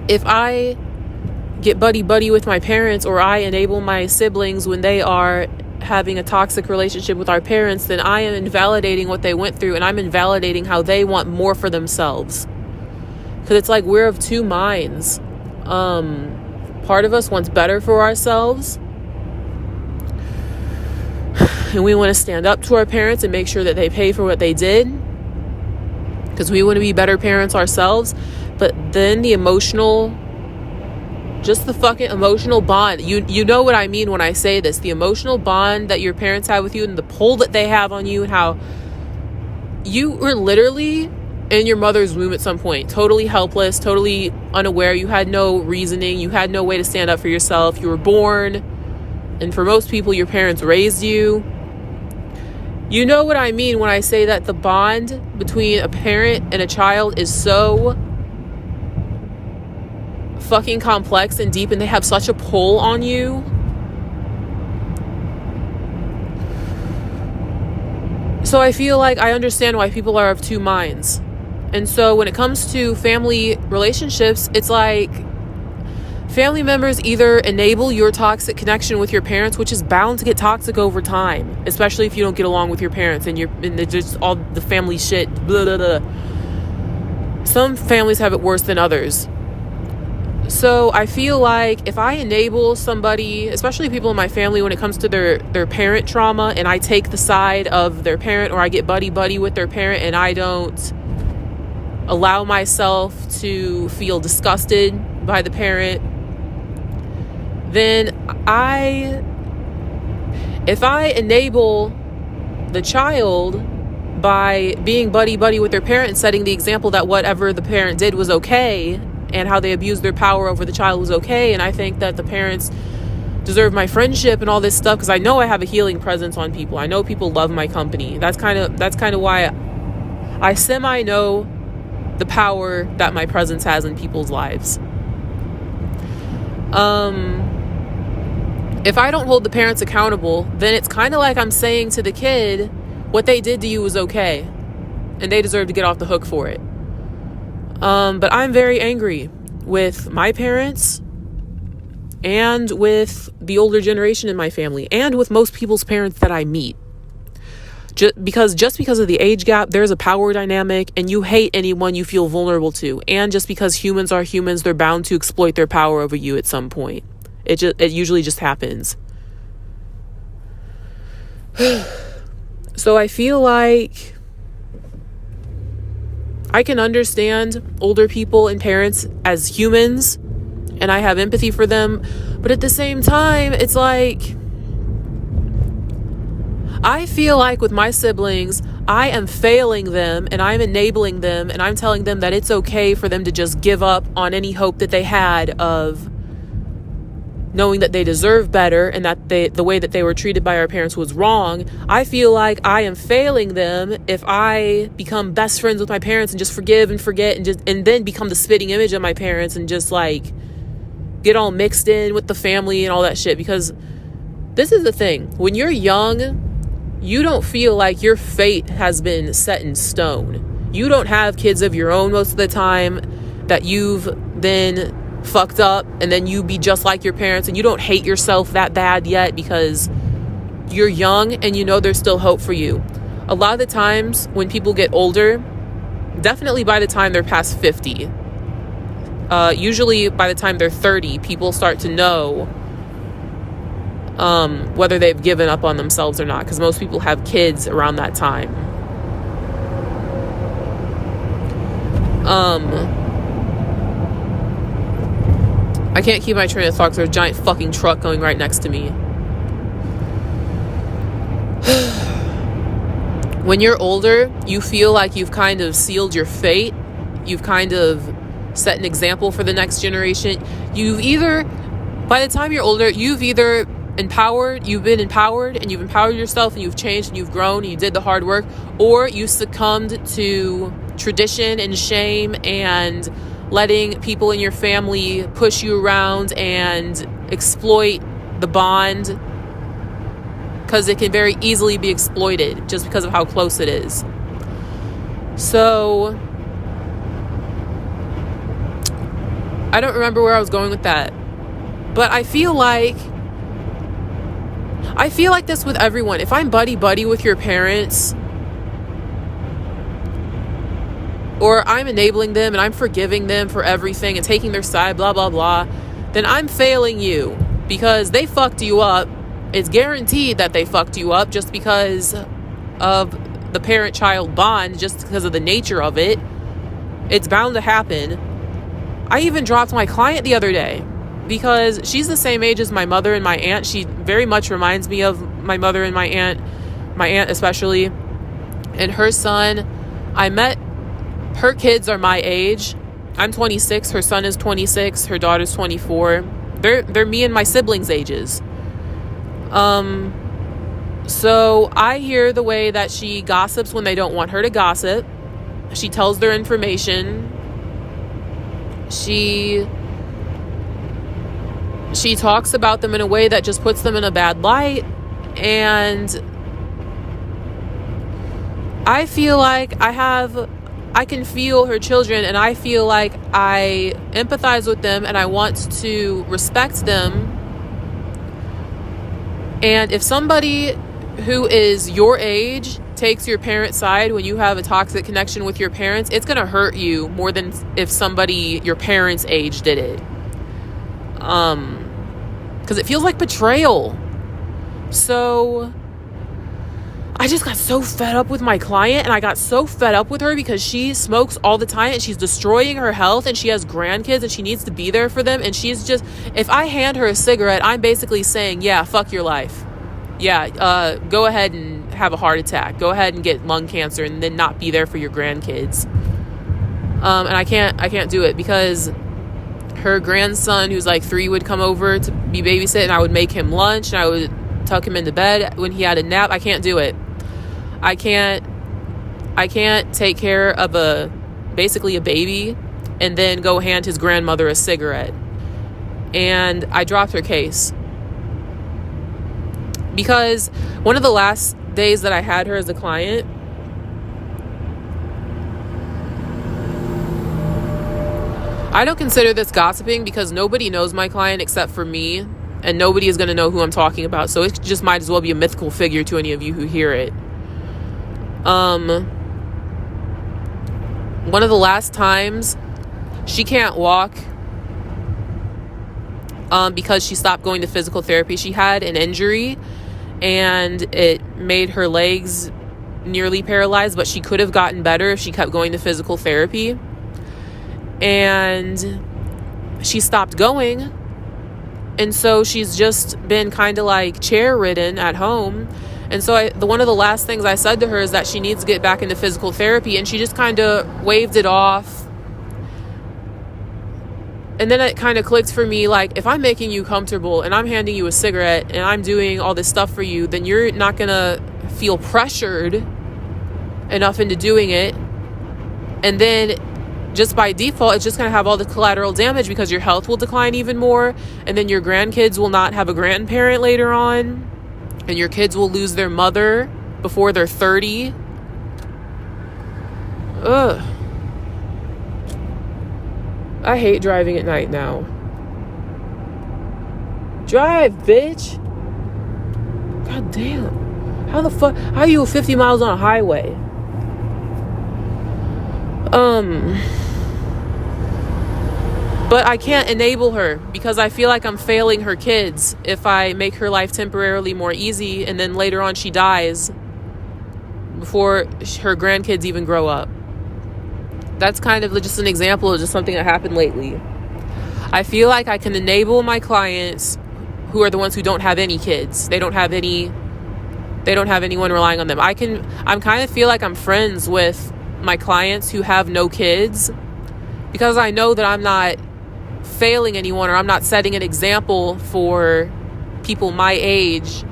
if I get buddy with my parents, or I enable my siblings when they are having a toxic relationship with our parents, then I am invalidating what they went through, and I'm invalidating how they want more for themselves. Because it's like we're of two minds. Part of us wants better for ourselves, and we want to stand up to our parents and make sure that they pay for what they did, because we want to be better parents ourselves. But then the fucking emotional bond, you know what I mean when I say this, the emotional bond that your parents have with you, and the pull that they have on you, and how you were literally in your mother's womb at some point, totally helpless, totally unaware. You had no reasoning, you had no way to stand up for yourself. You were born, and for most people, your parents raised you. You know what I mean when I say that the bond between a parent and a child is so fucking complex and deep, and they have such a pull on you. So I feel like I understand why people are of two minds. And so when it comes to family relationships, it's like family members either enable your toxic connection with your parents, which is bound to get toxic over time, especially if you don't get along with your parents and just all the family shit, blah, blah, blah. Some families have it worse than others. So I feel like if I enable somebody, especially people in my family, when it comes to their parent trauma, and I take the side of their parent, or I get buddy with their parent, and I don't allow myself to feel disgusted by the parent, then if I enable the child by being buddy with their parent and setting the example that whatever the parent did was okay, and how they abused their power over the child was okay, and I think that the parents deserve my friendship and all this stuff, because I know I have a healing presence on people. I know people love my company. That's kind of why I semi know the power that my presence has in people's lives. If I don't hold the parents accountable, then it's kind of like I'm saying to the kid, what they did to you was okay, and they deserve to get off the hook for it. But I'm very angry with my parents, and with the older generation in my family, and with most people's parents that I meet. Just because of the age gap, there's a power dynamic, and you hate anyone you feel vulnerable to. And just because humans are humans, they're bound to exploit their power over you at some point. It usually just happens. So I feel like I can understand older people and parents as humans, and I have empathy for them. But at the same time, it's like, I feel like with my siblings, I am failing them, and I'm enabling them, and I'm telling them that it's okay for them to just give up on any hope that they had of knowing that they deserve better, and that the way that they were treated by our parents was wrong. I feel like I am failing them if I become best friends with my parents and just forgive and forget, and then become the spitting image of my parents, and just like get all mixed in with the family and all that shit. Because this is the thing, when you're young, you don't feel like your fate has been set in stone. You don't have kids of your own most of the time that you've been fucked up, and then you be just like your parents, and you don't hate yourself that bad yet because you're young and you know there's still hope for you. A lot of the times when people get older, definitely by the time they're past 50, usually by the time they're 30, people start to know whether they've given up on themselves or not, because most people have kids around that time. I can't keep my train of thought because there's a giant fucking truck going right next to me. When you're older, you feel like you've kind of sealed your fate. You've kind of set an example for the next generation. By the time you're older, you've been empowered, and you've empowered yourself, and you've changed, and you've grown, and you did the hard work, or you succumbed to tradition and shame and letting people in your family push you around and exploit the bond, because it can very easily be exploited just because of how close it is. So I don't remember where I was going with that. But I feel like this with everyone. If I'm buddy with your parents, or I'm enabling them and I'm forgiving them for everything and taking their side, blah, blah, blah, then I'm failing you because they fucked you up. It's guaranteed that they fucked you up just because of the parent-child bond, just because of the nature of it. It's bound to happen. I even dropped my client the other day because she's the same age as my mother and my aunt. She very much reminds me of my mother and my aunt especially. And her son, her kids are my age. I'm 26, her son is 26, her daughter's 24. They're me and my siblings' ages. So I hear the way that she gossips when they don't want her to gossip. She tells their information. She talks about them in a way that just puts them in a bad light. And I feel like I can feel her children, and I feel like I empathize with them and I want to respect them. And if somebody who is your age takes your parent's side when you have a toxic connection with your parents, it's going to hurt you more than if somebody your parents' age did it. Because it feels like betrayal. So I just got so fed up with my client, and I got so fed up with her because she smokes all the time and she's destroying her health, and she has grandkids and she needs to be there for them. And she's just, if I hand her a cigarette, I'm basically saying, yeah, fuck your life. Yeah, go ahead and have a heart attack. Go ahead and get lung cancer and then not be there for your grandkids. And I can't do it because her grandson, who's like 3, would come over to be babysit, and I would make him lunch and I would tuck him into bed when he had a nap. I can't do it. I can't take care of basically a baby and then go hand his grandmother a cigarette. And I dropped her case because one of the last days that I had her as a client, I don't consider this gossiping because nobody knows my client except for me, and nobody is going to know who I'm talking about. So it just might as well be a mythical figure to any of you who hear it. One of the last times, she can't walk because she stopped going to physical therapy. She had an injury and it made her legs nearly paralyzed, but she could have gotten better if she kept going to physical therapy. And she stopped going. And so she's just been kind of like chair ridden at home. And so one of the last things I said to her is that she needs to get back into physical therapy. And she just kind of waved it off. And then it kind of clicked for me, like, if I'm making you comfortable and I'm handing you a cigarette and I'm doing all this stuff for you, then you're not going to feel pressured enough into doing it. And then just by default, it's just going to have all the collateral damage because your health will decline even more. And then your grandkids will not have a grandparent later on. And your kids will lose their mother before they're 30. Ugh. I hate driving at night now. Drive, bitch. God damn. How the fuck? How are you 50 miles on a highway? But I can't enable her because I feel like I'm failing her kids if I make her life temporarily more easy and then later on she dies before her grandkids even grow up. That's kind of just an example of just something that happened lately. I feel like I can enable my clients who are the ones who don't have any kids. They don't have anyone relying on them. I'm kind of feel like I'm friends with my clients who have no kids because I know that I'm not failing anyone or I'm not setting an example for people my age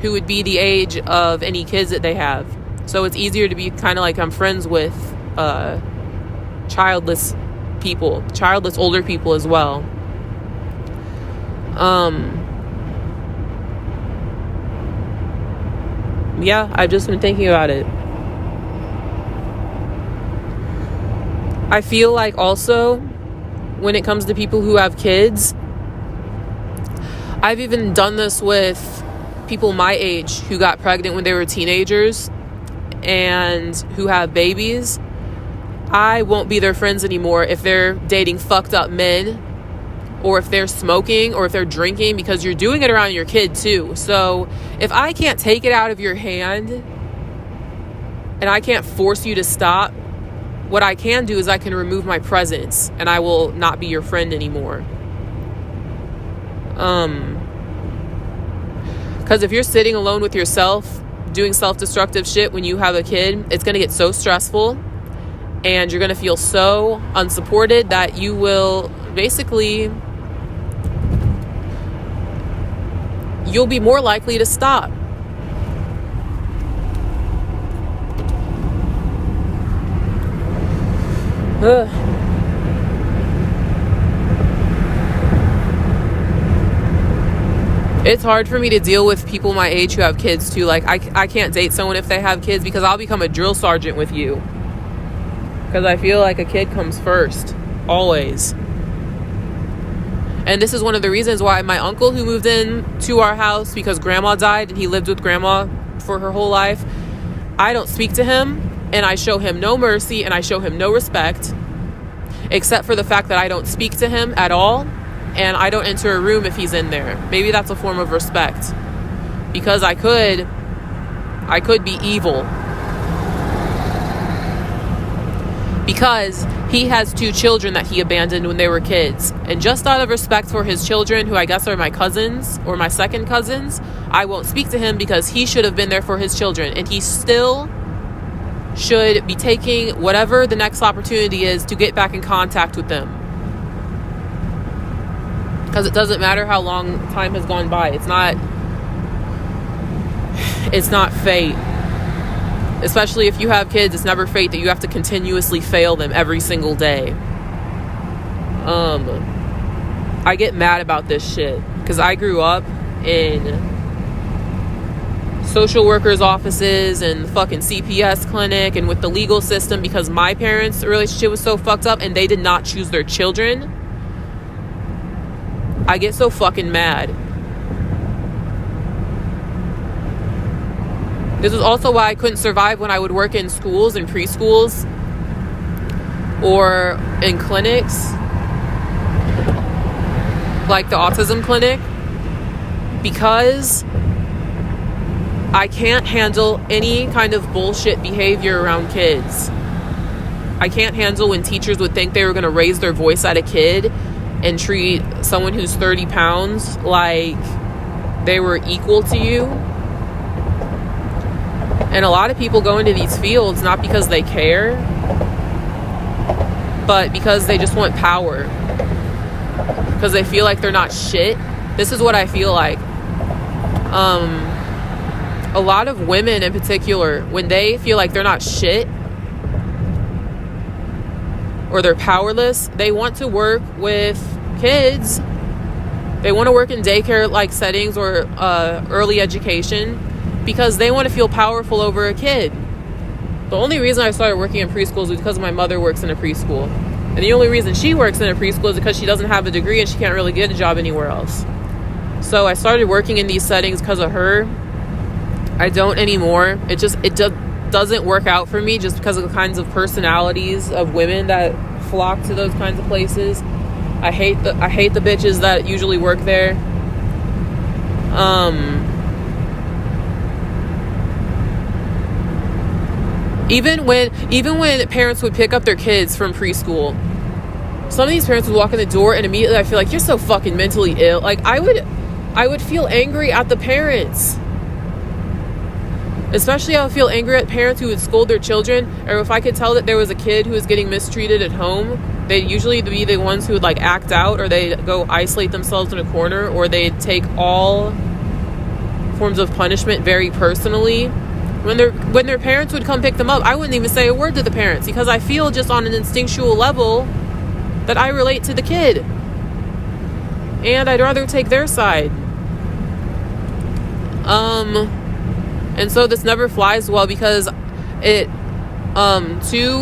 who would be the age of any kids that they have. So it's easier to be kind of like I'm friends with childless older people as well. Yeah, I've just been thinking about it. I feel like also when it comes to people who have kids. I've even done this with people my age who got pregnant when they were teenagers and who have babies. I won't be their friends anymore if they're dating fucked up men, or if they're smoking, or if they're drinking, because you're doing it around your kid too. So if I can't take it out of your hand and I can't force you to stop, what I can do is I can remove my presence, and I will not be your friend anymore. Because if you're sitting alone with yourself doing self-destructive shit when you have a kid, it's going to get so stressful, and you're going to feel so unsupported that you will basically, you'll be more likely to stop. Ugh. It's hard for me to deal with people my age who have kids too. Like, I can't date someone if they have kids, because I'll become a drill sergeant with you. Because I feel like a kid comes first, always. And this is one of the reasons why my uncle, who moved in to our house because grandma died and he lived with grandma for her whole life, I don't speak to him, and I show him no mercy, and I show him no respect, except for the fact that I don't speak to him at all, and I don't enter a room if he's in there. Maybe that's a form of respect, because I could be evil, because he has 2 children that he abandoned when they were kids, and just out of respect for his children, who I guess are my cousins or my second cousins, I won't speak to him, because he should have been there for his children, and he still should be taking whatever the next opportunity is to get back in contact with them. Because it doesn't matter how long time has gone by. It's not fate. Especially if you have kids, it's never fate that you have to continuously fail them every single day. I get mad about this shit because I grew up in social workers' offices and fucking CPS clinic and with the legal system, because my parents' relationship was so fucked up and they did not choose their children. I get so fucking mad. This is also why I couldn't survive when I would work in schools and preschools or in clinics like the autism clinic, because I can't handle any kind of bullshit behavior around kids. I can't handle when teachers would think they were going to raise their voice at a kid and treat someone who's 30 pounds like they were equal to you. And a lot of people go into these fields not because they care, but because they just want power. Because they feel like they're not shit. This is what I feel like. A lot of women in particular, when they feel like they're not shit or they're powerless, they want to work with kids. They want to work in daycare like settings or early education, because they want to feel powerful over a kid. The only reason I started working in preschools is because my mother works in a preschool. And the only reason she works in a preschool is because she doesn't have a degree and she can't really get a job anywhere else. So I started working in these settings because of her. I don't anymore. It doesn't work out for me, just because of the kinds of personalities of women that flock to those kinds of places. I hate the bitches that usually work there. Even when parents would pick up their kids from preschool, some of these parents would walk in the door and immediately I feel like, you're so fucking mentally ill. Like, I would feel angry at the parents. Especially I would feel angry at parents who would scold their children, or if I could tell that there was a kid who was getting mistreated at home, they'd usually be the ones who would like act out, or they'd go isolate themselves in a corner, or they'd take all forms of punishment very personally. When their parents would come pick them up, I wouldn't even say a word to the parents, because I feel just on an instinctual level that I relate to the kid. And I'd rather take their side. And so this never flies well, because it, 2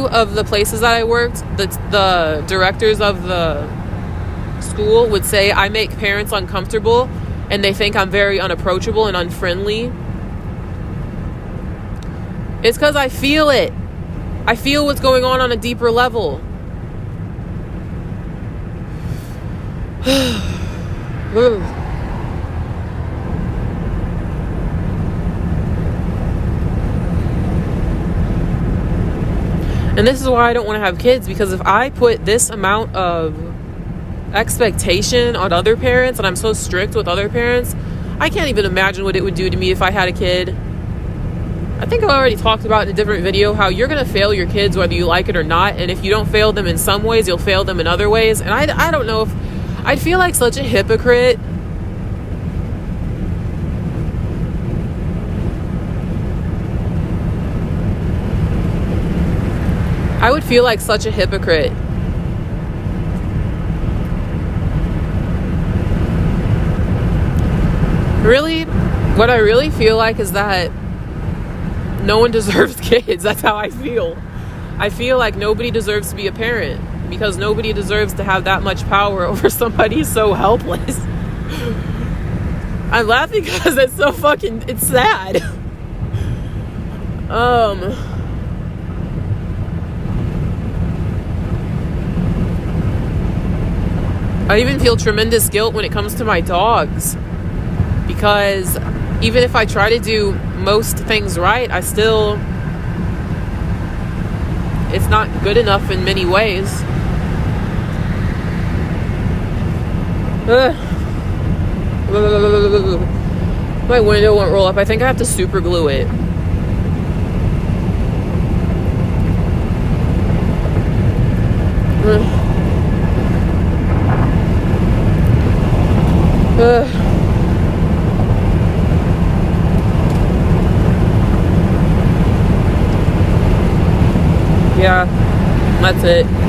of the places that I worked, the directors of the school would say I make parents uncomfortable and they think I'm very unapproachable and unfriendly, it's because I feel it. I feel what's going on a deeper level. And this is why I don't want to have kids, because if I put this amount of expectation on other parents and I'm so strict with other parents, I can't even imagine what it would do to me if I had a kid. I think I've already talked about in a different video how you're going to fail your kids whether you like it or not, and if you don't fail them in some ways, you'll fail them in other ways. And I don't know if I'd feel like such a hypocrite. I would feel like such a hypocrite. Really, what I really feel like is that no one deserves kids. That's how I feel. I feel like nobody deserves to be a parent because nobody deserves to have that much power over somebody so helpless. I'm laughing because it's so fucking, it's sad. I even feel tremendous guilt when it comes to my dogs, because even if I try to do most things right, it's not good enough in many ways. My window won't roll up. I think I have to super glue it. Yeah, that's it.